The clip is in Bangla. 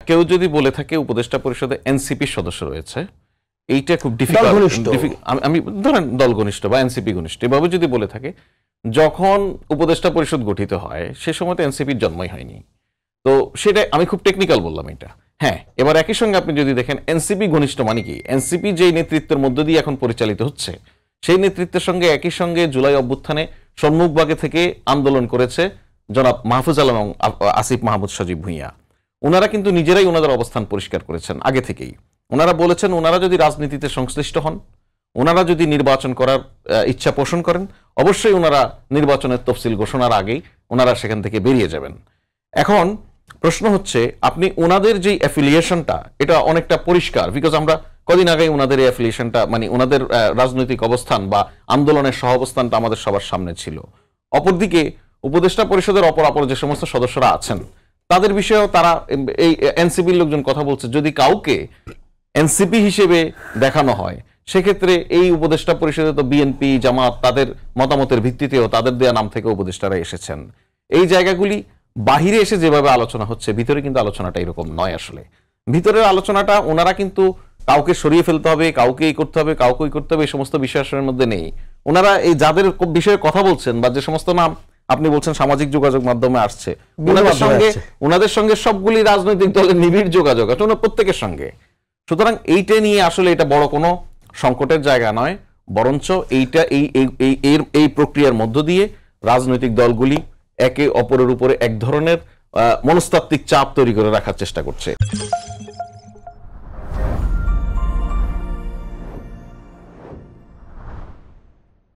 কেউ যদি বলে থাকে উপদেষ্টা পরিষদে এনসিপি সদস্য রয়েছে, এইটা খুব ডিফিকাল্ট। আমি ধরেন দল ঘনিষ্ঠ বা এনসিপি ঘনিষ্ঠ এভাবে যদি বলে থাকে, যখন উপদেষ্টা পরিষদ গঠিত হয় সে সময় তো এনসিপির জন্মই হয়নি। তো সেটা আমি খুব টেকনিক্যাল বললাম এটা। হ্যাঁ, এবার একই সঙ্গে আপনি যদি দেখেন এনসিপি ঘনিষ্ঠ মানে কি, এনসিপি যেই নেতৃত্বের মধ্য দিয়ে এখন পরিচালিত হচ্ছে সেই নেতৃত্বের সঙ্গে একই সঙ্গে জুলাই অভ্যুত্থানে সম্মুখভাগে থেকে আন্দোলন করেছে জনাব মাহফুজ আলম এবং আসিফ মাহমুদ সজীব ভুঁইয়া। ওনারা কিন্তু নিজেরাই ওনাদের অবস্থান পরিষ্কার করেছেন আগে থেকেই। ওনারা বলেছেন ওনারা যদি রাজনীতিতে সংশ্লিষ্ট হন, ওনারা যদি নির্বাচন করার ইচ্ছা পোষণ করেন, অবশ্যই ওনারা নির্বাচনের তফসিল ঘোষণার আগেই ওনারা সেখান থেকে বেরিয়ে যাবেন। এখন প্রশ্ন হচ্ছে আপনি ওনাদের যে অ্যাফিলিয়েশনটা এটা অনেকটা পরিষ্কার, বিকজ আমরা কদিন আগে ওনাদের এই অ্যাফিলিয়েশনটা মানে ওনাদের রাজনৈতিক অবস্থান বা আন্দোলনের সহ অবস্থানটা আমাদের সবার সামনে ছিল। অপরদিকে উপদেষ্টা পরিষদের অপর যে সমস্ত সদস্যরা আছেন তাদের বিষয়েও তারা এই এনসিপির লোকজন কথা বলছে, যদি কাউকে এনসিপি হিসেবে দেখানো হয় সেক্ষেত্রে এই উপদেষ্টা পরিষদে তো বিএনপি জামাত তাদের মতামতের ভিত্তিতেও তাদের দেয়া নাম থেকে উপদেষ্টারা এসেছেন। এই জায়গাগুলি বাহিরে এসে যেভাবে আলোচনা হচ্ছে, ভিতরে কিন্তু আলোচনাটা এরকম নয়। আসলে ভিতরের আলোচনাটা ওনারা কিন্তু কাউকে সরিয়ে ফেলতে হবে, কাউকে এই করতে হবে, কাউকে করতে হবে, এই সমস্ত বিষয়ের মধ্যে নেই। ওনারা এই যাদের বিষয়ে কথা বলছেন বা যে সমস্ত নাম আপনি বলছেন সামাজিক যোগাযোগ মাধ্যমে আসছে, ওনাদের সঙ্গে সবগুলি রাজনৈতিক দলের নিবিড় যোগাযোগ আছে ওনার প্রত্যেকের সঙ্গে। সুতরাং এইটা নিয়ে আসলে এটা বড় কোনো সংকটের জায়গা নয়, বরঞ্চ এইটা এই প্রক্রিয়ার মধ্য দিয়ে রাজনৈতিক দলগুলি একে অপরের উপরে এক ধরনের মনস্তাত্ত্বিক চাপ তৈরি করে রাখার চেষ্টা করছে।